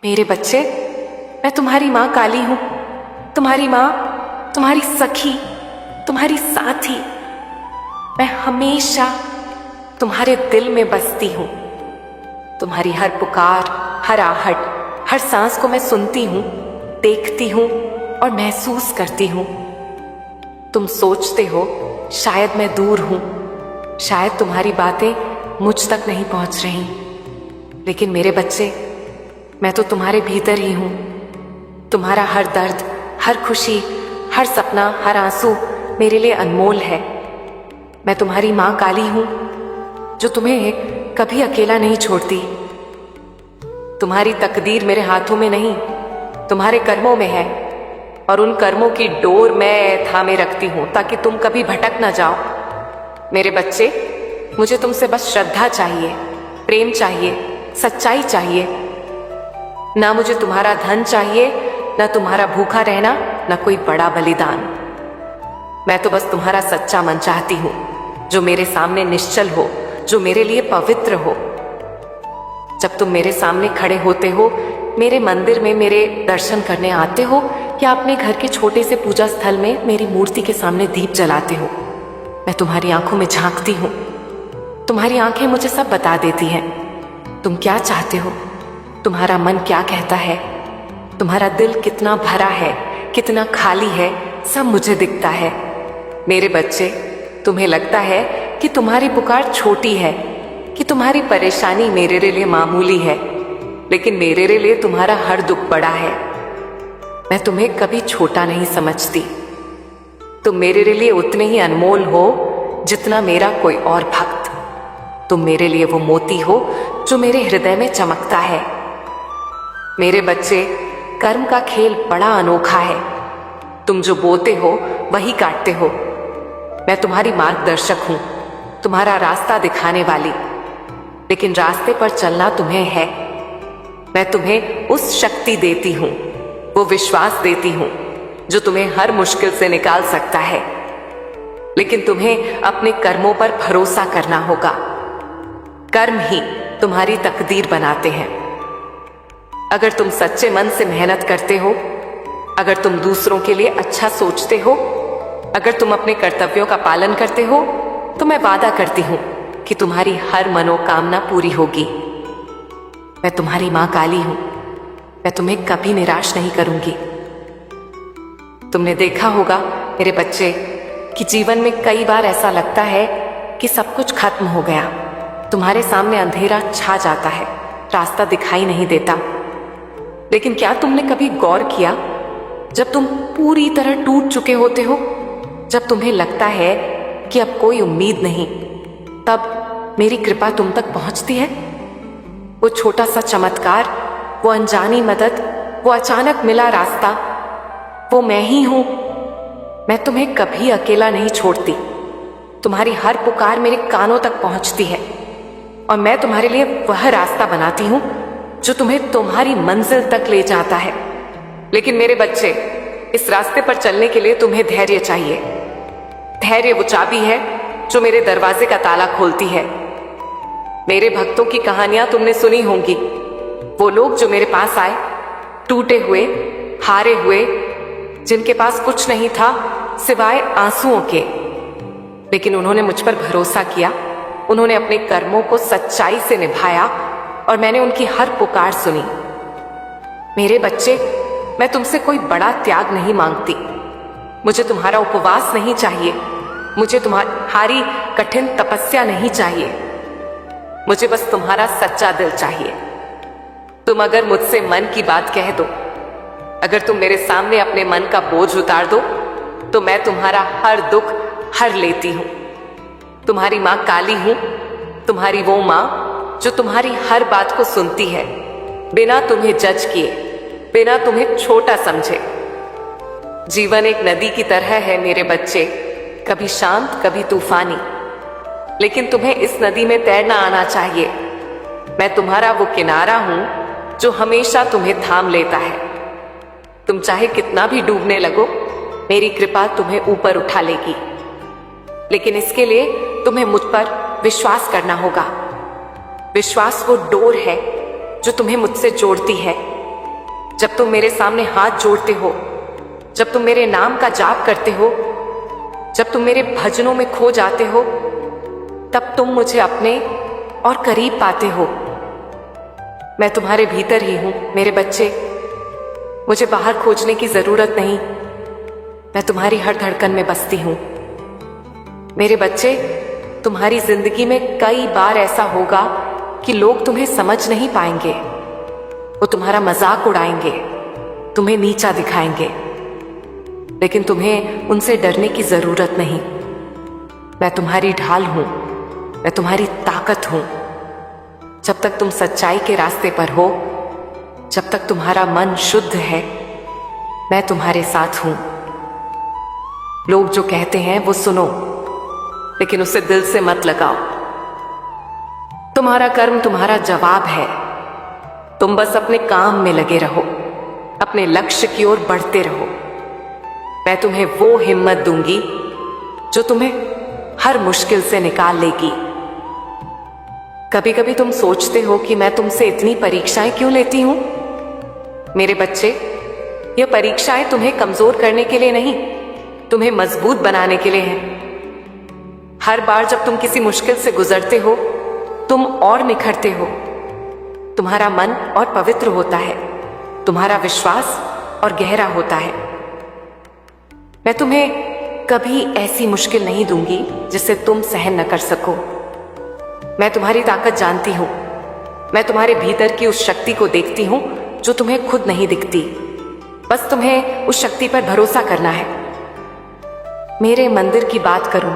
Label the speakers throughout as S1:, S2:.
S1: मेरे बच्चे, मैं तुम्हारी माँ काली हूँ। तुम्हारी माँ, तुम्हारी सखी, तुम्हारी साथी। मैं हमेशा तुम्हारे दिल में बसती हूँ। तुम्हारी हर पुकार, हर आहट, हर सांस को मैं सुनती हूँ, देखती हूँ और महसूस करती हूँ। तुम सोचते हो शायद मैं दूर हूँ, शायद तुम्हारी बातें मुझ तक नहीं पहुँच रही, लेकिन मेरे बच्चे, मैं तो तुम्हारे भीतर ही हूँ। तुम्हारा हर दर्द, हर खुशी, हर सपना, हर आंसू मेरे लिए अनमोल है। मैं तुम्हारी माँ काली हूँ जो तुम्हें कभी अकेला नहीं छोड़ती। तुम्हारी तकदीर मेरे हाथों में नहीं, तुम्हारे कर्मों में है, और उन कर्मों की डोर मैं थामे रखती हूँ ताकि तुम कभी भटक ना जाओ। मेरे बच्चे, मुझे तुमसे बस श्रद्धा चाहिए, प्रेम चाहिए, सच्चाई चाहिए। ना मुझे तुम्हारा धन चाहिए, ना तुम्हारा भूखा रहना, ना कोई बड़ा बलिदान। मैं तो बस तुम्हारा सच्चा मन चाहती हूँ, जो मेरे सामने निश्चल हो, जो मेरे लिए पवित्र हो। जब तुम मेरे सामने खड़े होते हो, मेरे मंदिर में मेरे दर्शन करने आते हो, या अपने घर के छोटे से पूजा स्थल में मेरी मूर्ति के सामने दीप जलाते हो, मैं तुम्हारी आंखों में झांकती हूँ। तुम्हारी आंखें मुझे सब बता देती हैं। तुम क्या चाहते हो, तुम्हारा मन क्या कहता है, तुम्हारा दिल कितना भरा है, कितना खाली है, सब मुझे दिखता है। मेरे बच्चे, तुम्हें लगता है कि तुम्हारी पुकार छोटी है, कि तुम्हारी परेशानी मेरे लिए मामूली है, लेकिन मेरे लिए तुम्हारा हर दुख बड़ा है। मैं तुम्हें कभी छोटा नहीं समझती। तुम मेरे लिए उतने ही अनमोल हो जितना मेरा कोई और भक्त। तुम मेरे लिए वो मोती हो जो मेरे हृदय में चमकता है। मेरे बच्चे, कर्म का खेल बड़ा अनोखा है। तुम जो बोते हो वही काटते हो। मैं तुम्हारी मार्गदर्शक हूं, तुम्हारा रास्ता दिखाने वाली, लेकिन रास्ते पर चलना तुम्हें है। मैं तुम्हें उस शक्ति देती हूं, वो विश्वास देती हूं जो तुम्हें हर मुश्किल से निकाल सकता है, लेकिन तुम्हें अपने कर्मों पर भरोसा करना होगा। कर्म ही तुम्हारी तकदीर बनाते हैं। अगर तुम सच्चे मन से मेहनत करते हो, अगर तुम दूसरों के लिए अच्छा सोचते हो, अगर तुम अपने कर्तव्यों का पालन करते हो, तो मैं वादा करती हूं कि तुम्हारी हर मनोकामना पूरी होगी। मैं तुम्हारी मां काली हूं, मैं तुम्हें कभी निराश नहीं करूंगी। तुमने देखा होगा मेरे बच्चे कि जीवन में कई बार ऐसा लगता है कि सब कुछ खत्म हो गया। तुम्हारे सामने अंधेरा छा जाता है, रास्ता दिखाई नहीं देता। लेकिन क्या तुमने कभी गौर किया, जब तुम पूरी तरह टूट चुके होते हो, जब तुम्हें लगता है कि अब कोई उम्मीद नहीं, तब मेरी कृपा तुम तक पहुंचती है। वो छोटा सा चमत्कार, वो अनजानी मदद, वो अचानक मिला रास्ता, वो मैं ही हूं। मैं तुम्हें कभी अकेला नहीं छोड़ती। तुम्हारी हर पुकार मेरे कानों तक पहुंचती है, और मैं तुम्हारे लिए वह रास्ता बनाती हूं जो तुम्हें तुम्हारी मंजिल तक ले जाता है। लेकिन मेरे बच्चे, इस रास्ते पर चलने के लिए तुम्हें धैर्य चाहिए। धैर्य वो चाबी है जो मेरे दरवाजे का ताला खोलती है। मेरे भक्तों की कहानियां तुमने सुनी होंगी। वो लोग जो मेरे पास आए, टूटे हुए, हारे हुए, जिनके पास कुछ नहीं था सिवाय आंसुओं के, लेकिन उन्होंने मुझ पर भरोसा किया। उन्होंने अपने कर्मों को सच्चाई से निभाया, और मैंने उनकी हर पुकार सुनी। मेरे बच्चे, मैं तुमसे कोई बड़ा त्याग नहीं मांगती। मुझे तुम्हारा उपवास नहीं चाहिए, मुझे तुम्हारी कठिन तपस्या नहीं चाहिए। मुझे बस तुम्हारा सच्चा दिल चाहिए। तुम अगर मुझसे मन की बात कह दो, अगर तुम मेरे सामने अपने मन का बोझ उतार दो, तो मैं तुम्हारा हर दुख हर लेती हूं। तुम्हारी मां काली हूं, तुम्हारी वो मां जो तुम्हारी हर बात को सुनती है, बिना तुम्हें जज किए, बिना तुम्हें छोटा समझे। जीवन एक नदी की तरह है मेरे बच्चे, कभी शांत, कभी तूफानी, लेकिन तुम्हें इस नदी में तैरना आना चाहिए। मैं तुम्हारा वो किनारा हूं जो हमेशा तुम्हें थाम लेता है। तुम चाहे कितना भी डूबने लगो, मेरी कृपा तुम्हें ऊपर उठा लेगी, लेकिन इसके लिए तुम्हें मुझ पर विश्वास करना होगा। विश्वास वो डोर है जो तुम्हें मुझसे जोड़ती है, जब तुम मेरे सामने हाथ जोड़ते हो, जब तुम मेरे नाम का जाप करते हो, जब तुम मेरे भजनों में खो जाते हो, तब तुम मुझे अपने और करीब पाते हो। मैं तुम्हारे भीतर ही हूं मेरे बच्चे, मुझे बाहर खोजने की जरूरत नहीं। मैं तुम्हारी हर धड़कन में बसती हूं मेरे बच्चे। तुम्हारी जिंदगी में कई बार ऐसा होगा कि लोग तुम्हें समझ नहीं पाएंगे, वो तुम्हारा मजाक उड़ाएंगे, तुम्हें नीचा दिखाएंगे, लेकिन तुम्हें उनसे डरने की जरूरत नहीं। मैं तुम्हारी ढाल हूं, मैं तुम्हारी ताकत हूं। जब तक तुम सच्चाई के रास्ते पर हो, जब तक तुम्हारा मन शुद्ध है, मैं तुम्हारे साथ हूं। लोग जो कहते हैं वो सुनो, लेकिन उसे दिल से मत लगाओ। तुम्हारा कर्म तुम्हारा जवाब है। तुम बस अपने काम में लगे रहो, अपने लक्ष्य की ओर बढ़ते रहो। मैं तुम्हें वो हिम्मत दूंगी जो तुम्हें हर मुश्किल से निकाल लेगी। कभी कभी तुम सोचते हो कि मैं तुमसे इतनी परीक्षाएं क्यों लेती हूं? मेरे बच्चे, ये परीक्षाएं तुम्हें कमजोर करने के लिए नहीं, तुम्हें मजबूत बनाने के लिए हैं। हर बार जब तुम किसी मुश्किल से गुजरते हो, तुम और निखरते हो। तुम्हारा मन और पवित्र होता है, तुम्हारा विश्वास और गहरा होता है। मैं तुम्हें कभी ऐसी मुश्किल नहीं दूंगी जिसे तुम सहन न कर सको। मैं तुम्हारी ताकत जानती हूं। मैं तुम्हारे भीतर की उस शक्ति को देखती हूं जो तुम्हें खुद नहीं दिखती। बस तुम्हें उस शक्ति पर भरोसा करना है। मेरे मंदिर की बात करूं,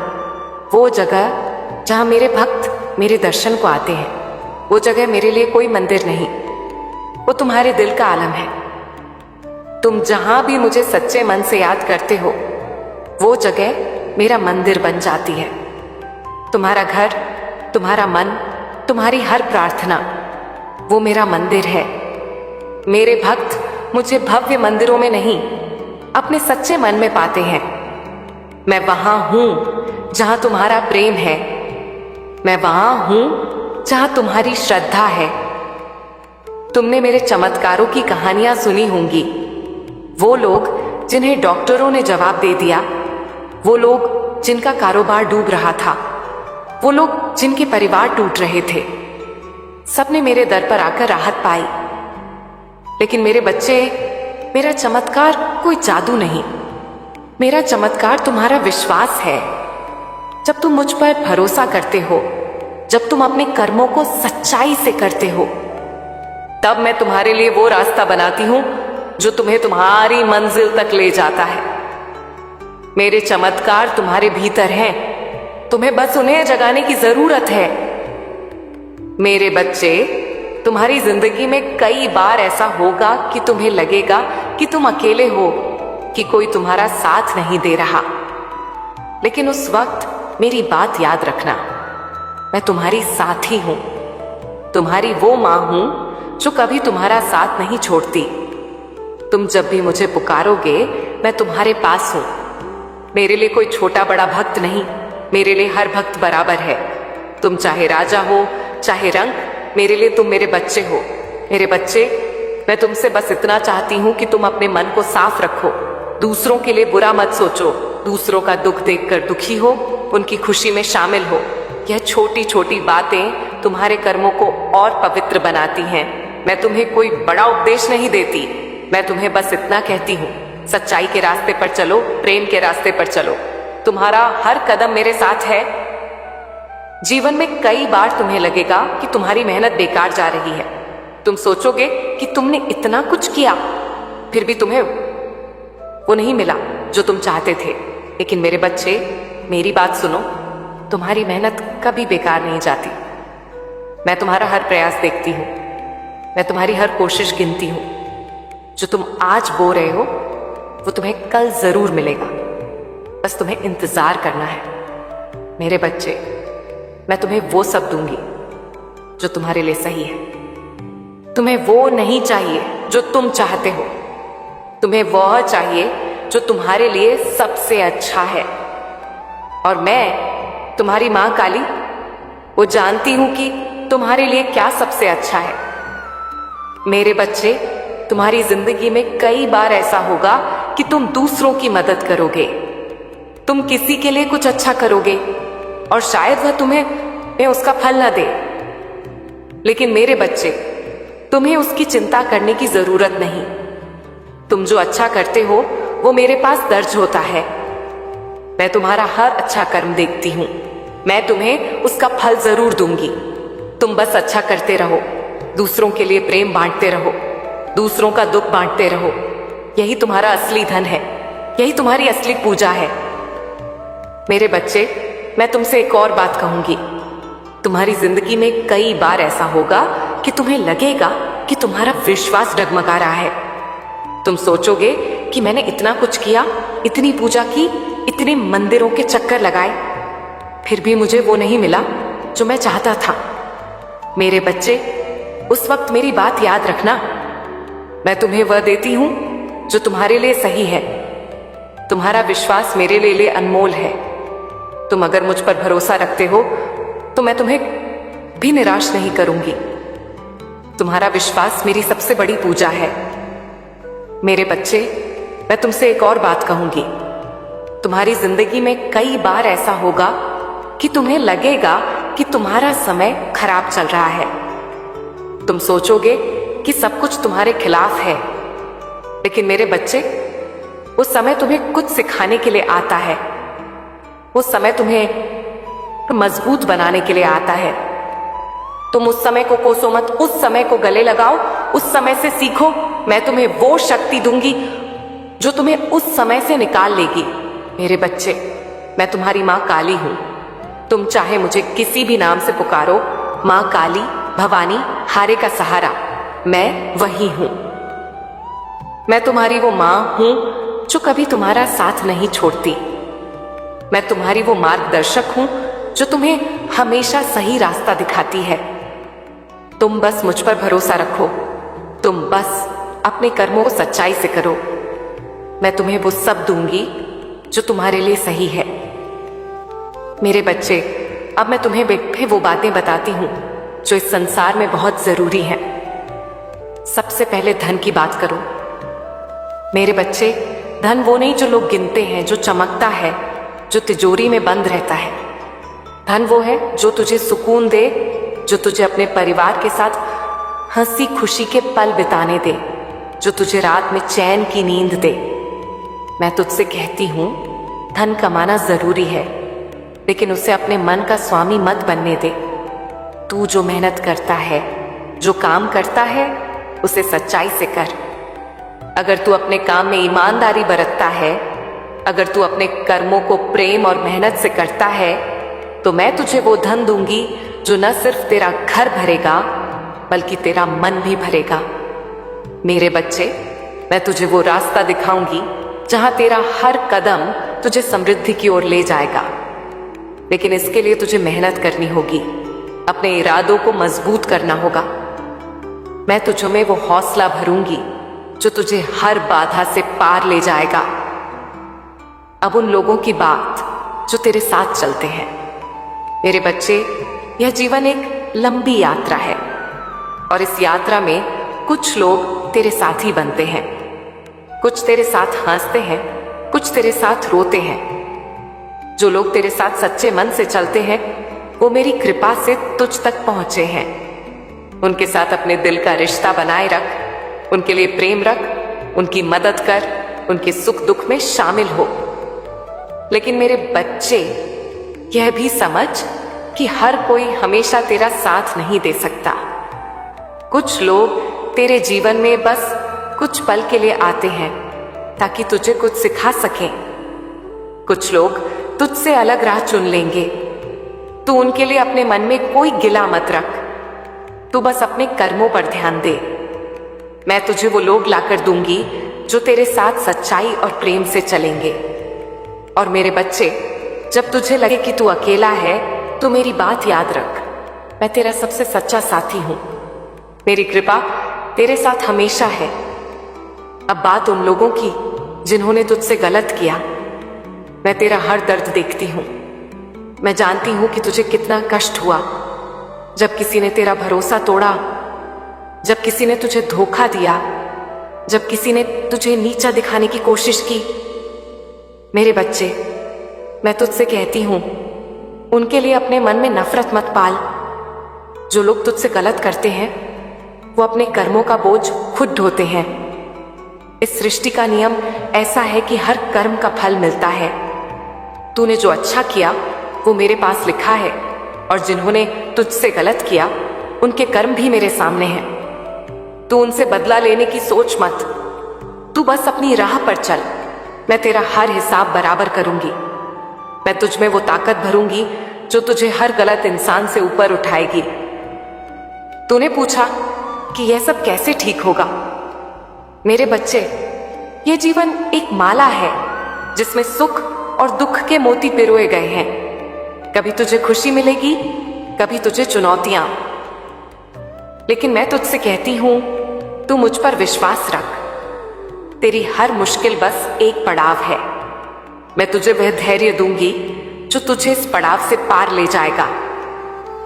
S1: वो जगह जहां मेरे भक्त मेरे दर्शन को आते हैं, वो जगह मेरे लिए कोई मंदिर नहीं, वो तुम्हारे दिल का आलम है। तुम जहां भी मुझे सच्चे मन से याद करते हो, वो जगह मेरा मंदिर बन जाती है। तुम्हारा घर, तुम्हारा मन, तुम्हारी हर प्रार्थना, वो मेरा मंदिर है। मेरे भक्त मुझे भव्य मंदिरों में नहीं, अपने सच्चे मन में पाते हैं। मैं वहां हूं जहां तुम्हारा प्रेम है। मैं वहां हूं जहां तुम्हारी श्रद्धा है। तुमने मेरे चमत्कारों की कहानियां सुनी होंगी। वो लोग जिन्हें डॉक्टरों ने जवाब दे दिया, वो लोग जिनका कारोबार डूब रहा था, वो लोग जिनके परिवार टूट रहे थे, सबने मेरे दर पर आकर राहत पाई। लेकिन मेरे बच्चे, मेरा चमत्कार कोई जादू नहीं, मेरा चमत्कार तुम्हारा विश्वास है। जब तुम मुझ पर भरोसा करते हो, जब तुम अपने कर्मों को सच्चाई से करते हो, तब मैं तुम्हारे लिए वो रास्ता बनाती हूं जो तुम्हें तुम्हारी मंजिल तक ले जाता है। मेरे चमत्कार तुम्हारे भीतर हैं, तुम्हें बस उन्हें जगाने की जरूरत है। मेरे बच्चे, तुम्हारी जिंदगी में कई बार ऐसा होगा कि तुम्हें लगेगा कि तुम अकेले हो, कि कोई तुम्हारा साथ नहीं दे रहा। लेकिन उस वक्त मेरी बात याद रखना, मैं तुम्हारी साथी हूं, तुम्हारी वो मां हूं जो कभी तुम्हारा साथ नहीं छोड़ती। तुम जब भी मुझे पुकारोगे, मैं तुम्हारे पास हूं। मेरे लिए कोई छोटा बड़ा भक्त नहीं, मेरे लिए हर भक्त बराबर है। तुम चाहे राजा हो, चाहे रंक, मेरे लिए तुम मेरे बच्चे हो। मेरे बच्चे, मैं तुमसे बस इतना चाहती हूं कि तुम अपने मन को साफ रखो, दूसरों के लिए बुरा मत सोचो, दूसरों का दुख देखकर दुखी हो, उनकी खुशी में शामिल हो। यह छोटी छोटी बातें तुम्हारे कर्मों को और पवित्र बनाती हैं। मैं तुम्हें कोई बड़ा उपदेश नहीं देती, मैं तुम्हें बस इतना कहती हूँ, सच्चाई के रास्ते पर चलो, प्रेम के रास्ते पर चलो। तुम्हारा हर कदम मेरे साथ है। जीवन में कई बार तुम्हें लगेगा कि तुम्हारी मेहनत बेकार जा रही है। तुम सोचोगे कि तुमने इतना कुछ किया, फिर भी तुम्हें वो नहीं मिला जो तुम चाहते थे। लेकिन मेरे बच्चे, मेरी बात सुनो, तुम्हारी मेहनत कभी बेकार नहीं जाती। मैं तुम्हारा हर प्रयास देखती हूँ, मैं तुम्हारी हर कोशिश गिनती हूँ। जो तुम आज बो रहे हो, वो तुम्हें कल जरूर मिलेगा। बस तुम्हें इंतजार करना है। मेरे बच्चे, मैं तुम्हें वो सब दूंगी जो तुम्हारे लिए सही है। तुम्हें वो नहीं चाहिए जो तुम चाहते हो, तुम्हें वह चाहिए जो तुम्हारे लिए सबसे अच्छा है। और मैं, तुम्हारी मां काली, वो जानती हूं कि तुम्हारे लिए क्या सबसे अच्छा है। मेरे बच्चे, तुम्हारी जिंदगी में कई बार ऐसा होगा कि तुम दूसरों की मदद करोगे, तुम किसी के लिए कुछ अच्छा करोगे और शायद वह तुम्हें उसका फल ना दे। लेकिन मेरे बच्चे, तुम्हें उसकी चिंता करने की जरूरत नहीं। तुम जो अच्छा करते हो वो मेरे पास दर्ज होता है। मैं तुम्हारा हर अच्छा कर्म देखती हूं। मैं तुम्हें उसका फल जरूर दूंगी। तुम बस अच्छा करते रहो, दूसरों के लिए प्रेम बांटते रहो, दूसरों का दुख बांटते रहो। यही तुम्हारा असली धन है, यही तुम्हारी असली पूजा है। मेरे बच्चे, मैं तुमसे एक और बात कहूंगी। तुम्हारी जिंदगी में कई बार ऐसा होगा कि तुम्हें लगेगा कि तुम्हारा विश्वास डगमगा रहा है। तुम सोचोगे कि मैंने इतना कुछ किया, इतनी पूजा की, इतने मंदिरों के चक्कर लगाए, फिर भी मुझे वो नहीं मिला जो मैं चाहता था। मेरे बच्चे, उस वक्त मेरी बात याद रखना। मैं तुम्हें वह देती हूं जो तुम्हारे लिए सही है। तुम्हारा विश्वास मेरे लिए अनमोल है। तुम अगर मुझ पर भरोसा रखते हो तो मैं तुम्हें भी निराश नहीं करूंगी। तुम्हारा विश्वास मेरी सबसे बड़ी पूजा है। मेरे बच्चे, मैं तुमसे एक और बात कहूंगी। तुम्हारी जिंदगी में कई बार ऐसा होगा कि तुम्हें लगेगा कि तुम्हारा समय खराब चल रहा है। तुम सोचोगे कि सब कुछ तुम्हारे खिलाफ है। लेकिन मेरे बच्चे, वो समय तुम्हें कुछ सिखाने के लिए आता है। वो समय तुम्हें मजबूत बनाने के लिए आता है। तुम उस समय को कोसो मत, उस समय को गले लगाओ, उस समय से सीखो। मैं तुम्हें वो शक्ति दूंगी जो तुम्हें उस समय से निकाल लेगी। मेरे बच्चे, मैं तुम्हारी माँ काली हूं। तुम चाहे मुझे किसी भी नाम से पुकारो, माँ काली, भवानी, हारे का सहारा, मैं वही हूं। मैं तुम्हारी वो माँ हूं जो कभी तुम्हारा साथ नहीं छोड़ती। मैं तुम्हारी वो मार्गदर्शक हूं जो तुम्हें हमेशा सही रास्ता दिखाती है। तुम बस मुझ पर भरोसा रखो। तुम बस अपने कर्मों को सच्चाई से करो। मैं तुम्हें वो सब दूंगी जो तुम्हारे लिए सही है। मेरे बच्चे, अब मैं तुम्हें वो बातें बताती हूं जो इस संसार में बहुत जरूरी हैं। सबसे पहले धन की बात करो। मेरे बच्चे, धन वो नहीं जो लोग गिनते हैं, जो चमकता है, जो तिजोरी में बंद रहता है। धन वो है जो तुझे सुकून दे, जो तुझे अपने परिवार के साथ हंसी खुशी के पल बिताने दे, जो तुझे रात में चैन की नींद दे। मैं तुझसे कहती हूं, धन कमाना जरूरी है, लेकिन उसे अपने मन का स्वामी मत बनने दे। तू जो मेहनत करता है, जो काम करता है, उसे सच्चाई से कर। अगर तू अपने काम में ईमानदारी बरतता है, अगर तू अपने कर्मों को प्रेम और मेहनत से करता है, तो मैं तुझे वो धन दूंगी जो न सिर्फ तेरा घर भरेगा बल्कि तेरा मन भी भरेगा। मेरे बच्चे, मैं तुझे वो रास्ता दिखाऊंगी जहां तेरा हर कदम तुझे समृद्धि की ओर ले जाएगा। लेकिन इसके लिए तुझे मेहनत करनी होगी, अपने इरादों को मजबूत करना होगा। मैं तुझ में वो हौसला भरूंगी जो तुझे हर बाधा से पार ले जाएगा। अब उन लोगों की बात जो तेरे साथ चलते हैं। मेरे बच्चे, यह जीवन एक लंबी यात्रा है और इस यात्रा में कुछ लोग तेरे साथी बनते हैं, कुछ तेरे साथ हंसते हैं, कुछ तेरे साथ रोते हैं। जो लोग तेरे साथ सच्चे मन से चलते हैं वो मेरी कृपा से तुझ तक पहुंचे हैं। उनके साथ अपने दिल का रिश्ता बनाए रख, उनके लिए प्रेम रख, उनकी मदद कर, उनके सुख दुख में शामिल हो। लेकिन मेरे बच्चे, यह भी समझ कि हर कोई हमेशा तेरा साथ नहीं दे सकता। कुछ लोग तेरे जीवन में बस कुछ पल के लिए आते हैं ताकि तुझे कुछ सिखा सकें। कुछ लोग तुझसे अलग राह चुन लेंगे। तू उनके लिए अपने मन में कोई गिला मत रख। तू बस अपने कर्मों पर ध्यान दे। मैं तुझे वो लोग लाकर दूंगी जो तेरे साथ सच्चाई और प्रेम से चलेंगे। और मेरे बच्चे, जब तुझे लगे कि तू अकेला है तो मेरी बात याद रख, मैं तेरा सबसे सच्चा साथी हूं। मेरी कृपा तेरे साथ हमेशा है। अब बात उन लोगों की जिन्होंने तुझसे गलत किया। मैं तेरा हर दर्द देखती हूं। मैं जानती हूं कि तुझे कितना कष्ट हुआ जब किसी ने तेरा भरोसा तोड़ा, जब किसी ने तुझे धोखा दिया, जब किसी ने तुझे नीचा दिखाने की कोशिश की। मेरे बच्चे, मैं तुझसे कहती हूं, उनके लिए अपने मन में नफरत मत पाल। जो लोग तुझसे गलत करते हैं वो अपने कर्मों का बोझ खुद ढोते हैं। इस सृष्टि का नियम ऐसा है कि हर कर्म का फल मिलता है। तूने जो अच्छा किया वो मेरे पास लिखा है, और जिन्होंने तुझसे गलत किया उनके कर्म भी मेरे सामने हैं। तू उनसे बदला लेने की सोच मत। तू बस अपनी राह पर चल। मैं तेरा हर हिसाब बराबर करूंगी। मैं तुझ में वो ताकत भरूंगी जो तुझे हर गलत इंसान से ऊपर उठाएगी। तूने पूछा कि यह सब कैसे ठीक होगा। मेरे बच्चे, ये जीवन एक माला है जिसमें सुख और दुख के मोती पिरोए गए हैं। कभी तुझे खुशी मिलेगी, कभी तुझे चुनौतियां। लेकिन मैं तुझसे कहती हूं, तू मुझ पर विश्वास रख। तेरी हर मुश्किल बस एक पड़ाव है। मैं तुझे वह धैर्य दूंगी जो तुझे इस पड़ाव से पार ले जाएगा।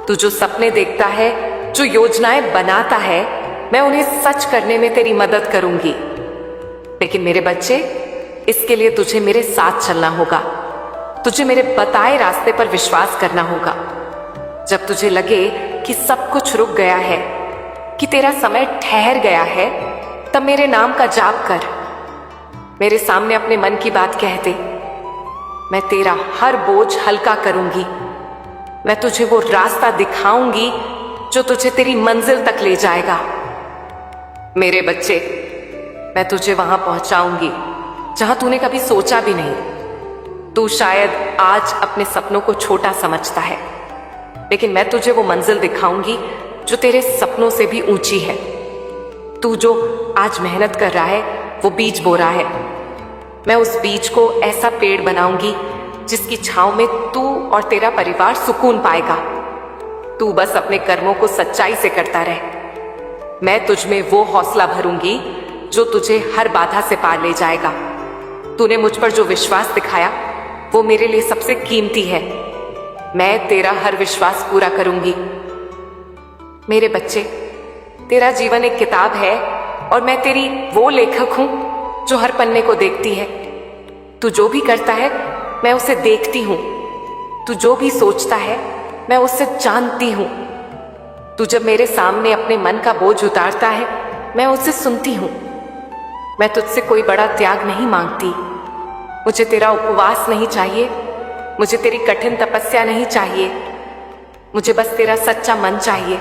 S1: तू जो सपने देखता है, जो योजनाएं बनाता है, मैं उन्हें सच करने में तेरी मदद करूंगी। लेकिन मेरे बच्चे, इसके लिए तुझे मेरे साथ चलना होगा। तुझे मेरे बताए रास्ते पर विश्वास करना होगा। जब तुझे लगे कि सब कुछ रुक गया है, कि तेरा समय ठहर गया है, तब मेरे नाम का जाप कर। मेरे सामने अपने मन की बात कह दे। मैं तेरा हर बोझ हल्का करूंगी। मैं तुझे वो रास्ता दिखाऊंगी जो तुझे तेरी मंजिल तक ले जाएगा। मेरे बच्चे, मैं तुझे वहां पहुंचाऊंगी जहां तूने कभी सोचा भी नहीं। तू शायद आज अपने सपनों को छोटा समझता है, लेकिन मैं तुझे वो मंजिल दिखाऊंगी जो तेरे सपनों से भी ऊंची है। तू जो आज मेहनत कर रहा है वो बीज बो रहा है। मैं उस बीज को ऐसा पेड़ बनाऊंगी जिसकी छांव में तू और तेरा परिवार सुकून पाएगा। तू बस अपने कर्मों को सच्चाई से करता रह। मैं तुझ में वो हौसला भरूंगी जो तुझे हर बाधा से पार ले जाएगा। तूने मुझ पर जो विश्वास दिखाया वो मेरे लिए सबसे कीमती है। मैं तेरा हर विश्वास पूरा करूंगी। मेरे बच्चे, तेरा जीवन एक किताब है और मैं तेरी वो लेखक हूं जो हर पन्ने को देखती है। तू जो भी करता है मैं उसे देखती हूं। तू जो भी सोचता है मैं उससे जानती हूं। तू जब मेरे सामने अपने मन का बोझ उतारता है मैं उसे सुनती हूं। मैं तुझसे कोई बड़ा त्याग नहीं मांगती। मुझे तेरा उपवास नहीं चाहिए, मुझे तेरी कठिन तपस्या नहीं चाहिए। मुझे बस तेरा सच्चा मन चाहिए।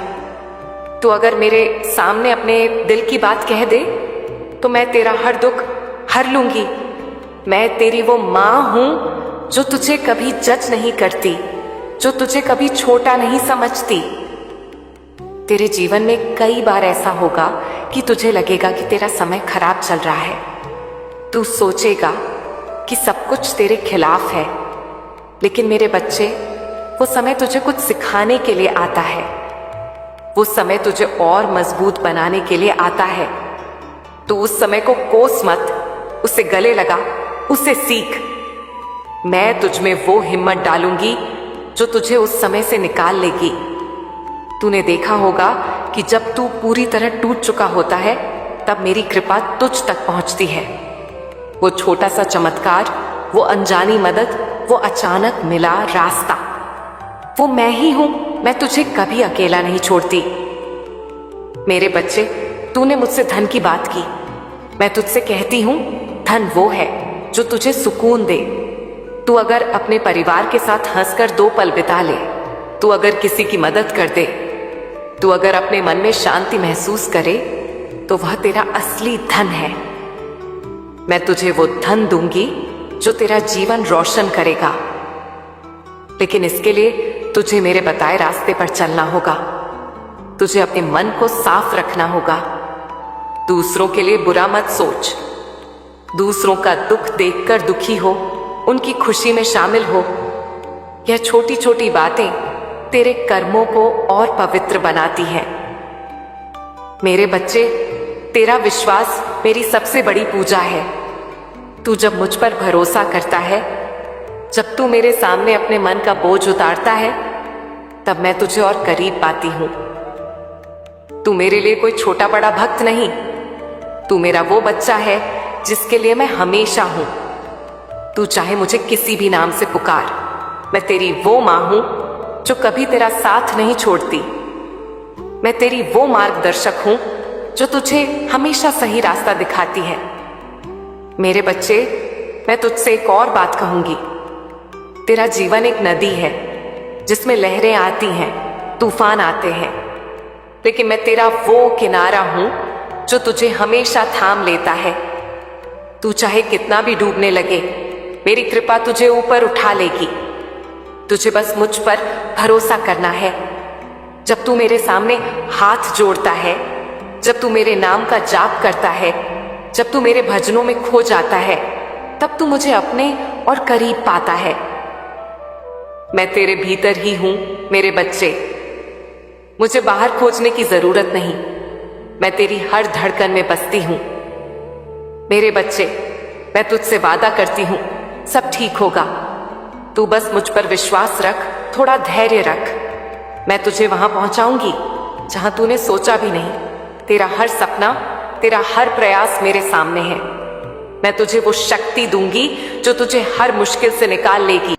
S1: तू अगर मेरे सामने अपने दिल की बात कह दे तो मैं तेरा हर दुख हर लूंगी। मैं तेरी वो मां हूं जो तुझे कभी जज नहीं करती, जो तुझे कभी छोटा नहीं समझती। तेरे जीवन में कई बार ऐसा होगा कि तुझे लगेगा कि तेरा समय खराब चल रहा है। तू सोचेगा कि सब कुछ तेरे खिलाफ है, लेकिन मेरे बच्चे, वो समय तुझे कुछ सिखाने के लिए आता है। वो समय तुझे और मजबूत बनाने के लिए आता है। तू उस समय को कोस मत, उसे गले लगा, उसे सीख। मैं तुझ में वो हिम्मत डालूंगी जो तुझे उस समय से निकाल लेगी। तूने देखा होगा कि जब तू पूरी तरह टूट चुका होता है तब मेरी कृपा तुझ तक पहुंचती है। वो छोटा सा चमत्कार, वो अनजानी मदद, वो अचानक मिला रास्ता, वो मैं ही हूं। मैं तुझे कभी अकेला नहीं छोड़ती। मेरे बच्चे, तूने मुझसे धन की बात की। मैं तुझसे कहती हूं, धन वो है जो तुझे सुकून दे। तू अगर अपने परिवार के साथ हंसकर 2 पल बिता ले, तू अगर किसी की मदद कर दे, तू अगर अपने मन में शांति महसूस करे, तो वह तेरा असली धन है। मैं तुझे वो धन दूंगी जो तेरा जीवन रोशन करेगा। लेकिन इसके लिए तुझे मेरे बताए रास्ते पर चलना होगा। तुझे अपने मन को साफ रखना होगा। दूसरों के लिए बुरा मत सोच। दूसरों का दुख देखकर दुखी हो, उनकी खुशी में शामिल हो। यह छोटी छोटी बातें तेरे कर्मों को और पवित्र बनाती हैं। मेरे बच्चे, तेरा विश्वास मेरी सबसे बड़ी पूजा है। तू जब मुझ पर भरोसा करता है, जब तू मेरे सामने अपने मन का बोझ उतारता है, तब मैं तुझे और करीब पाती हूं। तू मेरे लिए कोई छोटा बड़ा भक्त नहीं, तू मेरा वो बच्चा है जिसके लिए मैं हमेशा हूं। तू चाहे मुझे किसी भी नाम से पुकार, मैं तेरी वो मां हूं जो कभी तेरा साथ नहीं छोड़ती। मैं तेरी वो मार्गदर्शक हूं जो तुझे हमेशा सही रास्ता दिखाती है। मेरे बच्चे, मैं तुझसे एक और बात कहूंगी। तेरा जीवन एक नदी है जिसमें लहरें आती हैं, तूफान आते हैं, लेकिन मैं तेरा वो किनारा हूं जो तुझे हमेशा थाम लेता है। तू चाहे कितना भी डूबने लगे, मेरी कृपा तुझे ऊपर उठा लेगी। तुझे बस मुझ पर भरोसा करना है। जब तू मेरे सामने हाथ जोड़ता है, जब तू मेरे नाम का जाप करता है, जब तू मेरे भजनों में खो जाता है, तब तू मुझे अपने और करीब पाता है। मैं तेरे भीतर ही हूं मेरे बच्चे। मुझे बाहर खोजने की जरूरत नहीं, मैं तेरी हर धड़कन में बसती हूं। मेरे बच्चे, मैं तुझसे वादा करती हूं, सब ठीक होगा। तू बस मुझ पर विश्वास रख, थोड़ा धैर्य रख। मैं तुझे वहां पहुंचाऊंगी जहां तूने सोचा भी नहीं। तेरा हर सपना, तेरा हर प्रयास मेरे सामने है। मैं तुझे वो शक्ति दूंगी जो तुझे हर मुश्किल से निकाल लेगी।